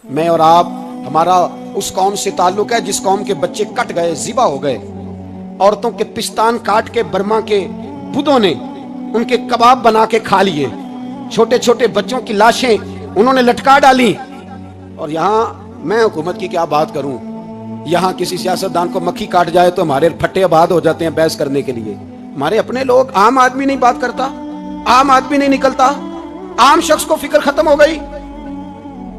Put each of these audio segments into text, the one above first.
میں اور آپ ہمارا اس قوم سے تعلق ہے جس قوم کے بچے کٹ گئے، ذبح ہو گئے، عورتوں کے پستان کاٹ کے برما کے بدھوں نے ان کے کباب بنا کے کھا لیے، چھوٹے چھوٹے بچوں کی لاشیں انہوں نے لٹکا ڈالی. اور یہاں میں حکومت کی کیا بات کروں، یہاں کسی سیاستدان کو مکھی کاٹ جائے تو ہمارے پھٹے آباد ہو جاتے ہیں بحث کرنے کے لیے. ہمارے اپنے لوگ، عام آدمی نہیں بات کرتا، عام آدمی نہیں نکلتا، عام شخص کو فکر ختم ہو گئی.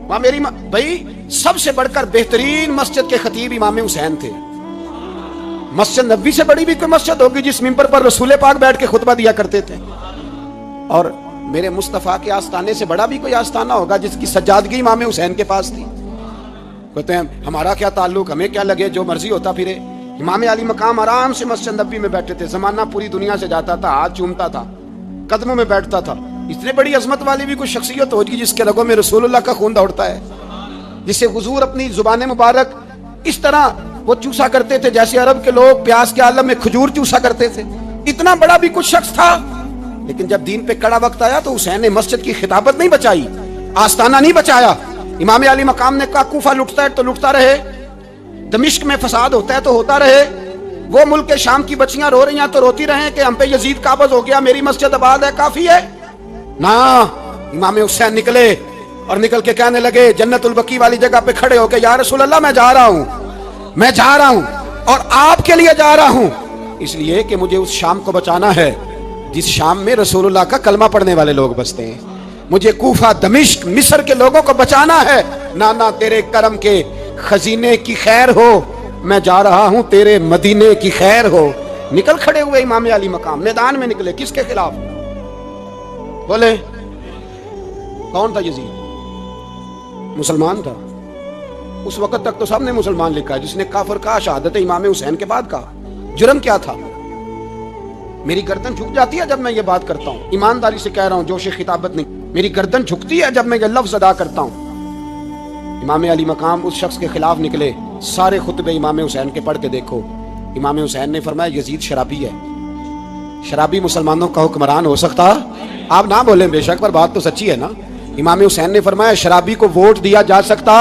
وہاں میری بھائی سب سے بڑھ کر بہترین مسجد کے خطیب امام حسین تھے. مسجد نبوی سے بڑی بھی کوئی مسجد ہوگی جس ممبر پر رسول پاک بیٹھ کے خطبہ دیا کرتے تھے، اور میرے مصطفیٰ کے آستانے سے بڑا بھی کوئی آستانہ ہوگا جس کی سجادگی امام حسین کے پاس تھی. کہتے ہیں ہمارا کیا تعلق، ہمیں کیا لگے، جو مرضی ہوتا پھرے. امام علی مقام آرام سے مسجد نبوی میں بیٹھے تھے، زمانہ پوری دنیا سے جاتا تھا، ہاتھ چومتا تھا، قدموں میں بیٹھتا تھا. اتنے بڑی عظمت والی بھی کوئی شخصیت ہوگی جس کے رگوں میں رسول اللہ کا خون دوڑتا ہے، جسے حضور اپنی زبان مبارک اس طرح وہ چوسا کرتے تھے جیسے عرب کے لوگ پیاس کے عالم میں کھجور چوسا کرتے تھے. اتنا بڑا بھی کچھ شخص تھا، لیکن جب دین پہ کڑا وقت آیا تو حسین نے مسجد کی خطابت نہیں بچائی، آستانہ نہیں بچایا. امام علی مقام نے کہا کوفہ لٹتا ہے تو لٹتا رہے، دمشق میں فساد ہوتا ہے تو ہوتا رہے، وہ ملک شام کی بچیاں رو رہی ہیں تو روتی رہیں کہ ہم پہ یزید قابض ہو گیا، میری مسجد آباد ہے، کافی ہے. نا، امام حسین نکلے اور نکل کے کہنے لگے جنت البقیع والی جگہ پہ کھڑے ہو کے، یا رسول اللہ میں جا رہا ہوں، میں جا رہا ہوں اور آپ کے لیے جا رہا ہوں، اس لیے کہ مجھے اس شام کو بچانا ہے جس شام میں رسول اللہ کا کلمہ پڑھنے والے لوگ بستے ہیں. مجھے کوفہ، دمشق، مصر کے لوگوں کو بچانا ہے. نانا تیرے کرم کے خزینے کی خیر ہو، میں جا رہا ہوں تیرے مدینے کی خیر ہو. نکل کھڑے ہوئے امام علی مقام، میدان میں نکلے. کس کے خلاف بولے؟ کون تھا یزید؟ مسلمان تھا. اس وقت تک تو سب نے مسلمان لکھا ہے، جس نے کافر کہا شہادت امام حسین کے بعد کہا. جرم کیا تھا؟ میری گردن جھک جاتی ہے جب میں یہ بات کرتا ہوں، ایمانداری سے کہہ رہا ہوں، جوش خطابت نہیں. میری گردن جھکتی ہے جب میں یہ لفظ ادا کرتا ہوں. امام علی مقام اس شخص کے خلاف نکلے. سارے خطبے امام حسین کے پڑھ کے دیکھو. امام حسین نے فرمایا یزید شرابی ہے. شرابی مسلمانوں کا حکمران ہو سکتا؟ آپ نہ بولیں بے شک، پر بات تو سچی ہے نا. امام حسین نے فرمایا شرابی کو ووٹ دیا جا سکتا؟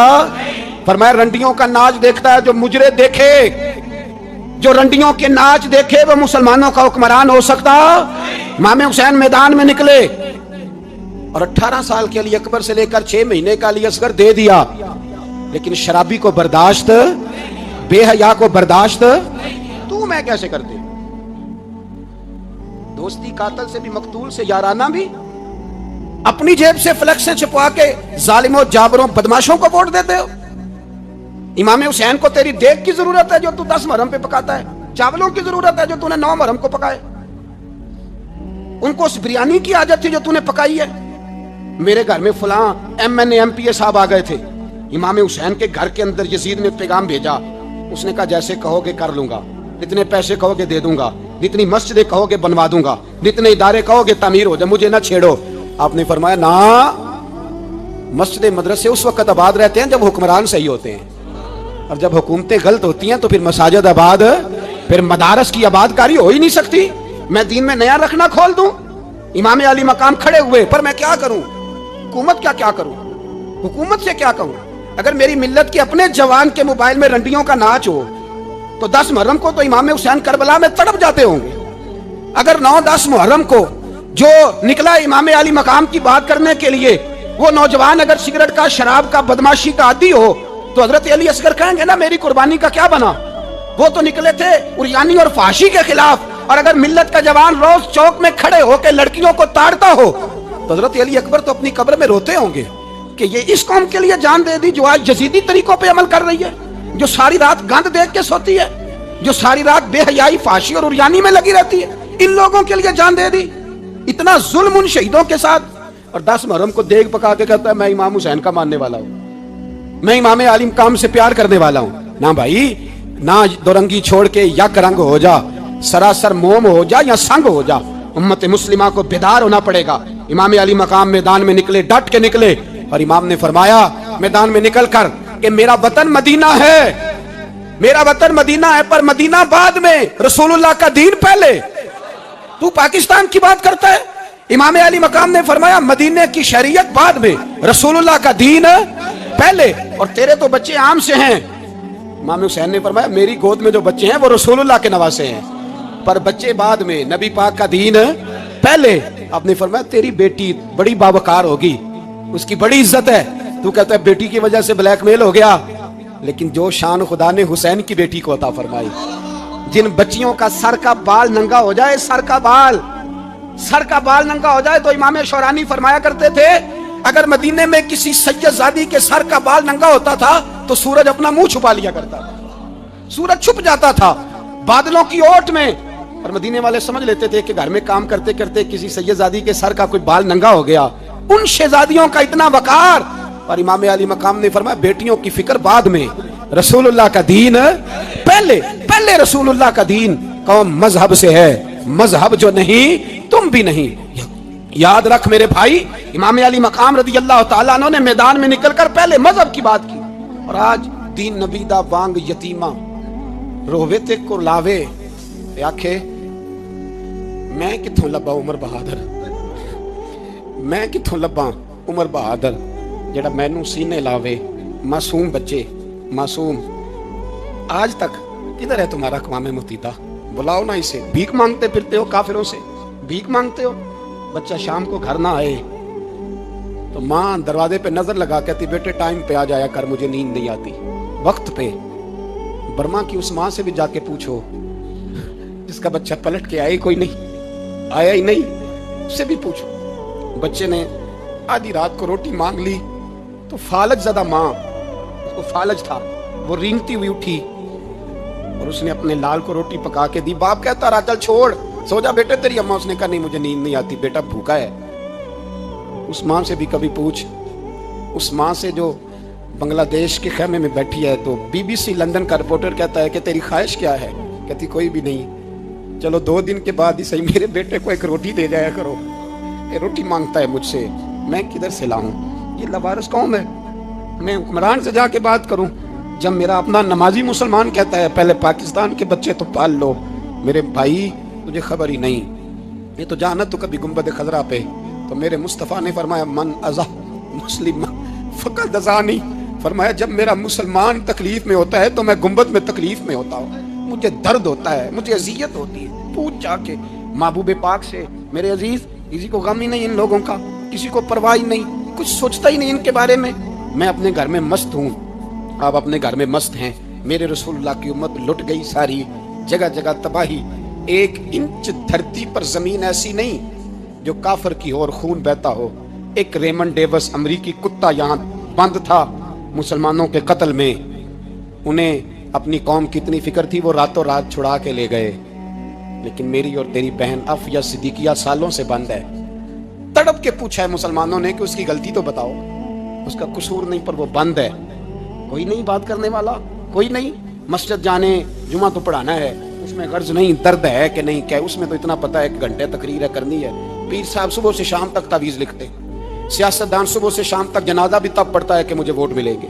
فرمایا رنڈیوں کا ناچ دیکھتا ہے جو مجرے دیکھے، جو رنڈیوں کے ناچ دیکھے وہ مسلمانوں کا حکمران ہو سکتا؟ امام حسین میدان میں نکلے اور 18 سال کے علی اکبر سے لے کر 6 مہینے کا علی اصغر دے دیا، لیکن شرابی کو برداشت، بے حیا کو برداشت تو میں کیسے کرتے؟ دوستی قاتل سے بھی، مقتول سے یارانہ بھی، اپنی جیب سے فلیکسیں چھپوا کے ظالموں، جابروں، بدماشوں کو ووٹ دیتے ہو. امام حسین کو تیری دیگ کی ضرورت ہے جو تو 10 محرم پہ پکاتا ہے، چاولوں کی ضرورت ہے جو تو نے 9 محرم کو پکائے. ان کو اس بریانی کی عادت تھی جو تو نے پکائی ہے. میرے گھر میں فلاں MNA MPA صاحب آ گئے تھے، امام حسین کے گھر کے اندر یزید نے پیغام بھیجا. اس نے کہا جیسے کہو گے کر لوں گا، جتنے پیسے کہو گے دے دوں گا، جتنی مسجدیں کہو گے بنوا دوں گا، جتنے ادارے کہو گے تعمیر ہو جائے، مجھے نہ چھیڑو. آپ نے فرمایا نا، مسجد مدرسے اس وقت آباد رہتے ہیں جب حکمران صحیح ہوتے ہیں، اور جب حکومتیں غلط ہوتی ہیں تو پھر مساجد آباد، پھر مدارس کی آباد کاری ہو ہی نہیں سکتی. میں دین میں نیا رکھنا کھول دوں؟ امام علی مقام کھڑے ہوئے، پر میں کیا کروں؟ حکومت کیا کروں؟ حکومت سے کیا کہوں؟ اگر میری ملت کے اپنے جوان کے موبائل میں رنڈیوں کا ناچ ہو تو 10 محرم کو تو امام حسین کربلا میں تڑپ جاتے ہوں گے. اگر 9-10 محرم کو جو نکلا امام علی مقام کی بات کرنے کے لیے، وہ نوجوان اگر سگریٹ کا، شراب کا، بدماشی کا عادی ہو تو حضرت علی اصغر کہیں گے نا میری قربانی کا کیا بنا؟ وہ تو نکلے تھے عریانی اور فحاشی کے خلاف. اور اگر ملت کا جوان روز چوک میں کھڑے ہو کے لڑکیوں کو تاڑتا ہو تو حضرت علی اکبر تو اپنی قبر میں روتے ہوں گے کہ یہ اس قوم کے لیے جان دے دی جو آج یزیدی طریقوں پہ عمل کر رہی ہے، جو ساری رات گند دیکھ کے سوتی ہے، جو ساری رات بے حیائی، فحاشی اور عریانی میں لگی رہتی ہے. ان لوگوں کے لیے جان دے دی. اتنا ظلم ان شہیدوں کے ساتھ. اور 10 محرم کو دیگ پکا کے کہتا ہے میں امام حسین کا ماننے والا ہوں، میں امام علی مقام سے پیار کرنے والا ہوں. نہ بھائی، نہ دورنگی چھوڑ کے یک رنگ ہو جا، سراسر موم ہو جا یا سنگ ہو جا. امت مسلمہ کو بیدار ہونا پڑے گا. امام علی مقام میدان میں نکلے، ڈٹ کے نکلے، اور امام نے فرمایا میدان میں نکل کر کہ میرا وطن مدینہ ہے، میرا وطن مدینہ ہے، پر مدینہ بعد میں، رسول اللہ کا دین پہلے. تو پاکستان کی بات کرتا ہے. امام علی مقام نے فرمایا مدینہ کی شریعت بعد میں، رسول اللہ کا دین پہلے، اور تیرے تو بچے عام سے ہیں۔ امام حسین نے فرمایا میری گود میں جو بچے ہیں وہ رسول اللہ کے نواسے ہیں، پر بچے بعد میں، نبی پاک کا دین پہلے۔ آپ نے فرمایا تیری بیٹی بڑی باوقار ہوگی، اس کی بڑی عزت ہے، تو کہتا ہے بیٹی کی وجہ سے بلیک میل ہو گیا، لیکن جو شان خدا نے حسین کی بیٹی کو عطا فرمائی، جن بچیوں کا سر کا بال ننگا ہو جائے، سر کا بال ننگا ہو جائے، تو امام شورانی فرمایا کرتے تھے اگر مدینے میں کسی سید زادی کے سر کا بال ننگا ہوتا تھا تو سورج اپنا منہ چھپا لیا کرتا تھا، سورج چھپ جاتا تھا بادلوں کی اوٹ میں، اور مدینے والے سمجھ لیتے تھے کہ گھر میں کام کرتے کرتے کسی سید زادی کے سر کا کوئی بال ننگا ہو گیا۔ ان شہزادیوں کا اتنا وقار، اور امام علی مقام نے فرمایا بیٹیوں کی فکر بعد میں، رسول اللہ کا دین پہلے رسول اللہ کا دین۔ قوم مذہب سے ہے، مذہب جو نہیں تم بھی نہیں۔ یاد رکھ میرے بھائی، امام علی مقام رضی اللہ تعالیٰ عنہ نے میدان میں نکل کر پہلے مذہب کی بات کی، اور آج دین نبیدہ وانگ یتیمہ رووے تے کو لاوے آکھے میں کتھوں لبا عمر بہادر، میں کتھوں لبا عمر بہادر جڑا مینوں سینے لاوے، معصوم بچے معصوم۔ آج تک کدھر ہے تمہارا اقوام متحدہ؟ بلاؤ نا اسے، بھیک مانگتے پھرتے ہو کافروں سے، بھیک مانگتے ہو۔ بچہ شام کو گھر نہ آئے تو ماں دروازے پہ نظر لگا کہتی بیٹے ٹائم پہ آ جایا کر، مجھے نیند نہیں آتی، وقت پہ۔ برما کی اس ماں سے بھی جا کے پوچھو جس کا بچہ پلٹ کے آیا ہی نہیں، اس سے بھی پوچھو۔ بچے نے آدھی رات کو روٹی مانگ لی تو فالج زدہ ماں، اس کو فالج تھا، وہ رینگتی ہوئی اٹھی اور اس نے اپنے لال کو روٹی پکا کے دی۔ باپ کہتا رہا چل چھوڑ، سو جا بیٹے تیری اماں۔ اس نے کہا نہیں مجھے نیند نہیں آتی، بیٹا بھوکا ہے۔ اس ماں سے بھی کبھی پوچھ، اس ماں سے جو بنگلہ دیش کے خیمے میں بیٹھی ہے، تو بی بی سی لندن کا رپورٹر کہتا ہے کہ تیری خواہش کیا ہے؟ کہتی کوئی بھی نہیں، چلو 2 دن کے بعد ہی صحیح میرے بیٹے کو ایک روٹی دے جایا کرو، یہ روٹی مانگتا ہے مجھ سے، میں کدھر سے لاؤں؟ یہ لوارث قوم ہے، میں حکمران سے جا کے بات کروں؟ جب میرا اپنا نمازی مسلمان کہتا ہے پہلے پاکستان کے بچے تو پال لو، میرے بھائی تجھے خبر ہی نہیں، یہ تو جانا تو کبھی گنبد خضرا پہ، تو میرے مصطفیٰ نے فرمایا من ازا مسلم فقط ازانی، فرمایا جب میرا مسلمان تکلیف میں ہوتا ہے تو میں گنبد میں تکلیف میں ہوتا ہوں، مجھے درد ہوتا ہے، مجھے اذیت ہوتی ہے۔ پوچھ جا کے محبوب پاک سے، میرے عزیز کسی کو غم ہی نہیں ان لوگوں کا، کسی کو پرواہ ہی نہیں، کچھ سوچتا ہی نہیں ان کے بارے میں۔ میں اپنے گھر میں مست ہوں، آپ اپنے گھر میں مست ہیں۔ میرے رسول اللہ کی امت لٹ گئی ساری، جگہ جگہ تباہی، 1 انچ دھرتی پر زمین ایسی نہیں جو کافر کی ہو اور خون بہتا ہو۔ ایک ریمن ڈیوس امریکی کتا یہاں بند تھا مسلمانوں کے قتل میں، انہیں اپنی قوم کی اتنی فکر تھی وہ راتوں رات چھڑا کے لے گئے، لیکن میری اور تیری بہن عفیہ صدیقیہ سالوں سے بند ہے۔ تڑپ کے پوچھا ہے مسلمانوں نے کہ اس کی غلطی تو بتاؤ، اس کا قصور نہیں پر وہ بند ہے، کوئی نہیں بات کرنے والا، کوئی نہیں۔ مسجد جانے، جمعہ تو پڑھانا ہے، اس میں غرض نہیں درد ہے کہ نہیں، کہ اس میں تو اتنا پتہ ہے 1 گھنٹے تقریر ہے کرنی ہے۔ پیر صاحب صبح سے شام تک تعویذ لکھتے، سیاستدان صبح سے شام تک جنازہ بھی تب پڑھتا ہے کہ مجھے ووٹ ملیں گے۔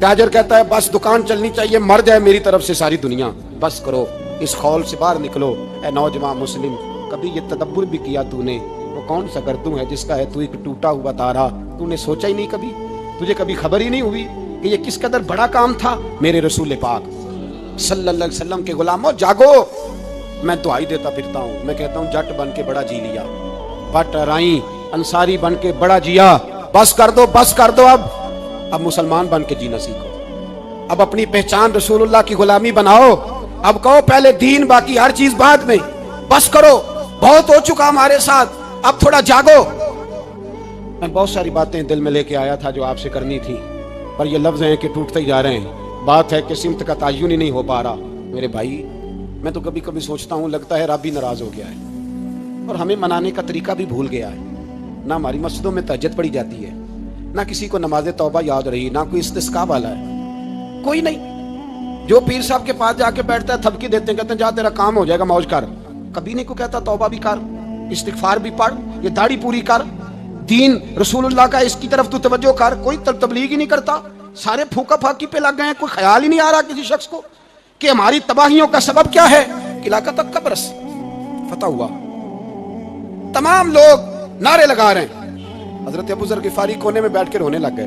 تاجر کہتا ہے بس دکان چلنی چاہیے، مر جائے میری طرف سے ساری دنیا، بس کرو، اس خول سے باہر نکلو۔ اے نوجوان مسلم، کبھی یہ تدبر بھی کیا تو نے، وہ کون سا گردوں ہے جس کا ہے تو ایک ٹوٹا ہوا تارا؟ تو نے سوچا ہی نہیں کبھی، تجھے کبھی خبر ہی نہیں ہوئی کہ یہ کس قدر بڑا کام تھا؟ میرے رسول پاک صلی اللہ علیہ وسلم کے غلاموں جاگو۔ میں دعائی دیتا پھرتا ہوں، میں کہتا ہوں جٹ بن کے بڑا جی لیا، بٹ رائی انصاری بن کے بڑا جیا، بس کر دو بس کر دو، اب مسلمان بن کے جینا سیکھو، اب اپنی پہچان رسول اللہ کی غلامی بناؤ، اب کہو پہلے دین باقی ہر چیز بعد میں، بس کرو، بہت ہو چکا ہمارے ساتھ، اب تھوڑا جاگو۔ میں بہت ساری باتیں دل میں لے کے آیا تھا جو آپ سے کرنی تھی، پر یہ لفظ ہیں کہ ٹوٹتے ہی جا رہے ہیں، بات ہے کہ سمت کا تعین ہی نہیں ہو پا رہا۔ میرے بھائی میں تو کبھی کبھی سوچتا ہوں لگتا ہے رب بھی ناراض ہو گیا ہے اور ہمیں منانے کا طریقہ بھی بھول گیا ہے، نہ ہماری مسجدوں میں تہجد پڑھی جاتی ہے، نہ کسی کو نماز توبہ یاد رہی، نہ کوئی استسقاء والا ہے، کوئی نہیں۔ جو پیر صاحب کے پاس جا کے بیٹھتا ہے تھپکی دیتے ہیں، کہتے ہیں جا تیرا کام ہو جائے گا موج کر، کبھی نہیں کو کہتا توبہ بھی کر، استغفار بھی پڑھ، یہ داڑھی پوری کر، دین رسول اللہ کا اس کی طرف تو توجہ کر۔ کوئی تبلیغ ہی نہیں کرتا، سارے پھوکا پھاکی پہ لگ گئے ہیں، کوئی خیال ہی نہیں آ رہا کسی شخص کو کہ ہماری تباہیوں کا سبب کیا ہے۔ علاقہ تک قبرص فتح ہوا، تمام لوگ نعرے لگا رہے ہیں، حضرت ابو ذر غفاری کونے میں بیٹھ کے رونے لگ گئے،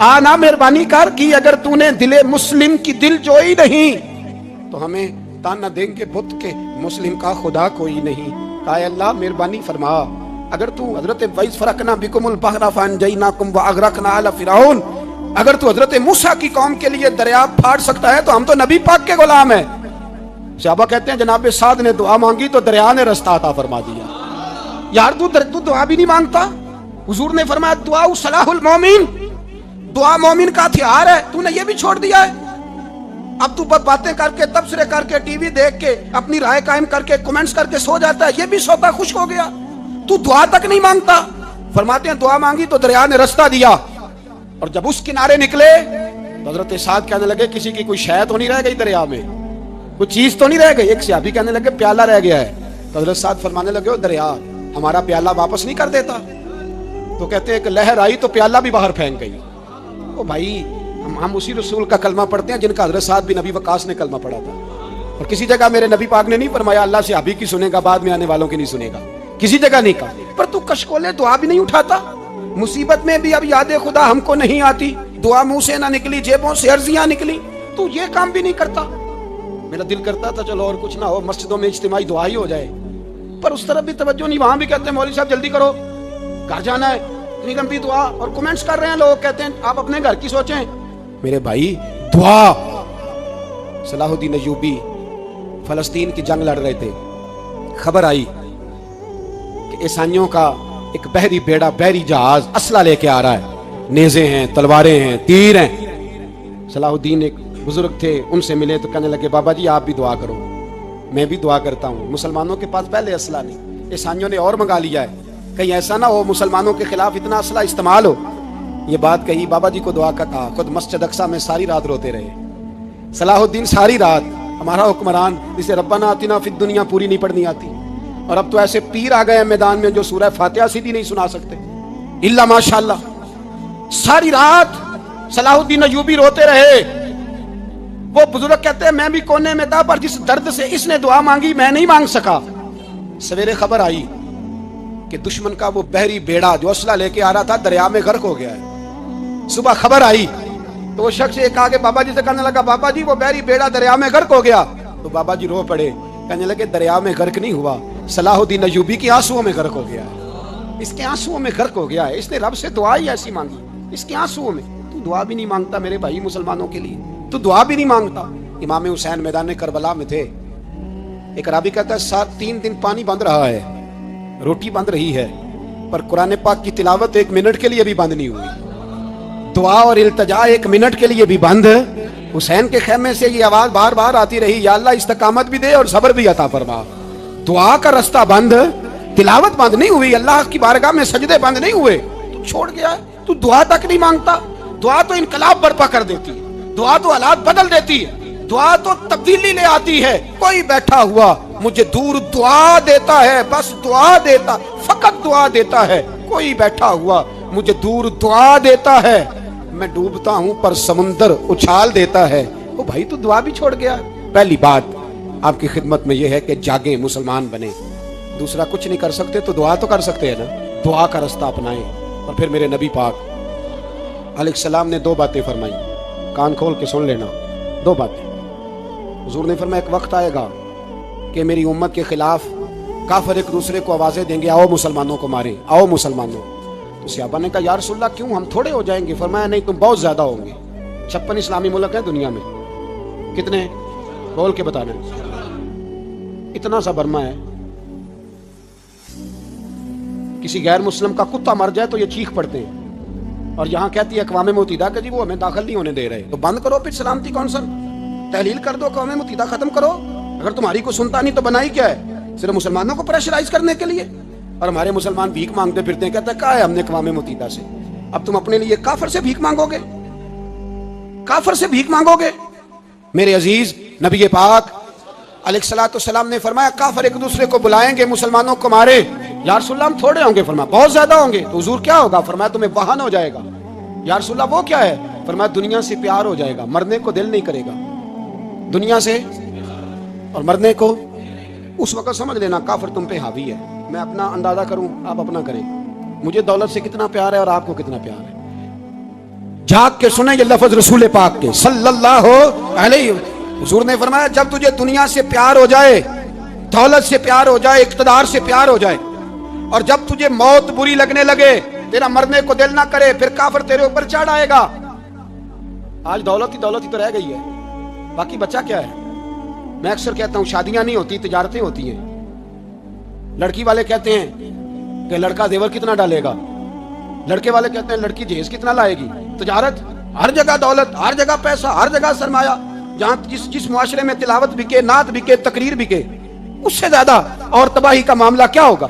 آنا مہربانی کر کی, اگر تو نے دل مسلم کی دل جوئی نہیں تو ہمیں تانا دیں گے بت کے مسلم کا خدا کوئی نہیں. کہا اللہ مہربانی فرما, اگر تو حضرت وَإِذْ فَرَقْنَا بِكُمُ الْبَحْرَ فَأَنْجَيْنَاكُمْ وَأَغْرَقْنَا آلَ فِرْعَوْنَ, اگر تو حضرت موسیٰ کی قوم کے لیے دریا پھاڑ سکتا ہے تو ہم تو نبی پاک کے غلام ہیں. صحابہ کہتے ہیں جناب سعد نے دعا مانگی تو دریا نے رستہ عطا فرما دیا. یار تو دعا بھی نہیں مانگتا. حضور نے فرمایا دعا صلاح المومن, دعا مومن کا ہتھیار ہے, تو نے یہ بھی چھوڑ دیا ہے. اب تو باتیں کر کے, تبصرے کر کے, ٹی وی دیکھ کے, اپنی رائے قائم کر کے, کمنٹس کر کے سو جاتا ہے, یہ بھی سوتا خشک ہو گیا. تو دعا تک نہیں مانگتا. فرماتے ہیں دعا مانگی تو دریا نے رستہ دیا, اور جب اس کنارے نکلے تو حضرت سعد کہنے لگے کسی کی کوئی شے تو نہیں رہ گئی دریا میں, کوئی چیز تو نہیں رہ گئی. ایک صحابی کہنے لگے پیالہ رہ گیا ہے. تو حضرت سعد فرمانے لگے او دریا ہمارا پیالہ واپس نہیں کر دیتا. تو کہتے ہیں کہ لہر آئی تو پیالہ بھی باہر پھینک گئی. او بھائی ہم اسی رسول کا کلمہ پڑھتے ہیں جن کا حضرت سعد بن ابی وقاص نے کلمہ پڑھا تھا. اور کسی جگہ میرے نبی پاک نے نہیں فرمایا اللہ صحابی کی سنے گا بعد میں آنے والوں کی نہیں سنے گا, کسی جگہ نہیں کہا. پر تو کشکولے دعا بھی نہیں اٹھاتا. مصیبت میں بھی اب یاد خدا ہم کو نہیں آتی, دعا منہ سے نہ نکلی, جیبوں سے عرضیاں نکلی, تو یہ کام بھی نہیں کرتا. میرا دل کرتا تھا چلو اور کچھ نہ ہو, مسجدوں میں اجتماعی دعا ہی ہو جائے, پر اس طرف بھی توجہ نہیں. وہاں بھی کہتے ہیں مولوی صاحب جلدی کرو گھر جانا ہے, اتنی لمبی دعا, اور کمنٹس کر رہے ہیں لوگ, کہتے ہیں آپ اپنے گھر کی سوچیں. میرے بھائی دعا. صلاح الدین ایوبی فلسطین کی جنگ لڑ رہے تھے, خبر آئی کہ عیسائیوں کا ایک بحری بیڑا, بحری جہاز اسلحہ لے کے آ رہا ہے, نیزے ہیں, تلواریں ہیں, تیر ہیں. صلاح الدین ایک بزرگ تھے, ان سے ملے تو کہنے لگے بابا جی آپ بھی دعا کرو. میں بھی دعا کرتا ہوں. مسلمانوں کے پاس پہلے اسلحہ نہیں, عیسائیوں نے اور منگا لیا ہے, کہیں ایسا نہ ہو مسلمانوں کے خلاف اتنا اسلحہ استعمال ہو. یہ بات کہی, بابا جی کو دعا کا کہا, خود مسجد اقصی میں ساری رات روتے رہے. صلاح الدین ساری رات, ہمارا حکمران جسے ربنا آتنا فی الدنیا پوری نہیں پڑھنی آتی, اور اب تو ایسے پیر آ گئے ہیں میدان میں جو سورہ فاتحہ سیدھی نہیں سنا سکتے الا ماشاءاللہ. ساری رات صلاح الدین ایوبی روتے رہے. وہ بزرگ کہتے ہیں میں بھی کونے میں تھا, پر جس درد سے اس نے دعا مانگی میں نہیں مانگ سکا. سویرے خبر آئی کہ دشمن کا وہ بحری بیڑا جو اسلحہ لے کے آ رہا تھا دریا میں غرق ہو گیا ہے. صبح خبر آئی تو وہ شخص ایک آگے بابا جی سے کہنے لگا بابا جی وہ بحری بیڑا دریا میں غرق ہو گیا. تو بابا جی رو پڑے, کہنے لگے دریا میں غرق نہیں ہوا, صلاح الدین ایوبی کی آنسوؤں میں غرق ہو گیا ہے. اس کے آنسوؤں میں غرق ہو گیا ہے, اس نے رب سے دعا ہی ایسی مانگی, اس کے آنسوؤں میں. تو دعا بھی نہیں مانگتا میرے بھائی مسلمانوں کے لیے, تو دعا بھی نہیں مانگتا. امام حسین میدان کربلا میں تھے. ایک راوی کہتا ہے 3 دن پانی بند رہا ہے, روٹی بند رہی ہے, پر قرآن پاک کی تلاوت 1 منٹ کے لیے بھی بند نہیں ہوئی. دعا اور التجا 1 منٹ کے لیے بھی بند. حسین کے خیمے سے یہ آواز بار بار آتی رہی, یا اللہ استقامت بھی دے اور صبر بھی عطا فرما. دعا کا رستہ بند, تلاوت بند نہیں ہوئی, اللہ کی بارگاہ میں سجدے بند نہیں ہوئے, تو چھوڑ گیا. تو دعا تک نہیں مانگتا. دعا تو انقلاب برپا کر دیتی ہے, دعا تو حالات بدل دیتی ہے, دعا تو تبدیلی لے آتی ہے. کوئی بیٹھا ہوا مجھے دور دعا دیتا ہے, بس دعا دیتا, فقط دعا دیتا ہے. کوئی بیٹھا ہوا مجھے دور دعا دیتا ہے, میں ڈوبتا ہوں پر سمندر اچھال دیتا ہے. وہ بھائی تو دعا بھی چھوڑ گیا. پہلی بات آپ کی خدمت میں یہ ہے کہ جاگیں, مسلمان بنیں. دوسرا کچھ نہیں کر سکتے تو دعا تو کر سکتے ہیں نا, دعا کا رستہ اپنائیں. اور پھر میرے نبی پاک علیہ السلام نے 2 باتیں فرمائی, کان کھول کے سن لینا. 2 باتیں. حضور نے فرمایا ایک وقت آئے گا کہ میری امت کے خلاف کافر ایک دوسرے کو آوازیں دیں گے, آؤ مسلمانوں کو ماریں, آؤ مسلمانوں. تو صحابہ نے کہا یا رسول اللہ کیوں, ہم تھوڑے ہو جائیں گے؟ فرمایا نہیں, تم بہت زیادہ ہوں گے. 56 اسلامی ملک ہیں دنیا میں, کتنے بول کے بتانا. اتنا سا برما ہے, کسی غیر مسلم کا کتا مر جائے تو یہ چیخ پڑتے ہیں, اور یہاں کہتی ہے اقوام متحدہ کہ جی وہ ہمیں داخل نہیں ہونے دے رہے. تو بند کرو پھر سلامتی کونسل, تحلیل کر دو, اقوام متحدہ ختم کرو. اگر تمہاری کو سنتا نہیں تو بنائی کیا ہے, صرف مسلمانوں کو پریشرائز کرنے کے لیے. اور ہمارے مسلمان بھیک مانگتے پھرتے ہیں, کہتے ہیں کہا ہے ہم نے اقوام متحدہ سے. اب تم اپنے لیے کافر سے بھیک مانگو گے, کافر سے بھیک مانگو گے. میرے عزیز نبی پاک علیہ الصلوۃ والسلام نے فرمایا کافر ایک دوسرے کو بلائیں گے مسلمانوں کو مارے. یا رسول اللہ ہم تھوڑے ہوں گے. فرمایا بہت زیادہ ہوں گے. تو حضور کیا ہوگا؟ فرمایا تمہیں وہن ہو جائے گا. یا رسول اللہ وہ کیا ہے؟ فرمایا دنیا سے پیار ہو جائے گا, مرنے کو دل نہیں کرے گا. دنیا سے اور مرنے کو. اس وقت سمجھ لینا کافر تم پہ حاوی ہے. میں اپنا اندازہ کروں، آپ اپنا کریں، مجھے دولت سے کتنا پیار ہے اور آپ کو کتنا پیار ہے۔ جھاگ کے سنیں یہ لفظ رسول پاک کے صلی اللہ علیہ وسلم۔ حضور نے فرمایا جب تجھے دنیا سے پیار ہو جائے، دولت سے پیار ہو جائے، اقتدار سے پیار ہو جائے، اور جب تجھے موت بری لگنے لگے، تیرا مرنے کو دل نہ کرے، پھر کافر تیرے اوپر چڑھ آئے گا۔ آج دولت ہی تو رہ گئی ہے، باقی بچہ کیا ہے؟ میں اکثر کہتا ہوں شادیاں نہیں ہوتی، تجارتیں ہوتی ہیں۔ لڑکی والے کہتے ہیں کہ لڑکا زیور کتنا ڈالے گا، لڑکے والے کہتے ہیں لڑکی جہیز کتنا لائے گی۔ تجارت، ہر جگہ دولت، ہر جگہ پیسہ، ہر جگہ سرمایہ۔ جہاں جس معاشرے میں تلاوت بکے، نعت بکے، تقریر بکے، اس سے زیادہ اور تباہی کا معاملہ کیا ہوگا؟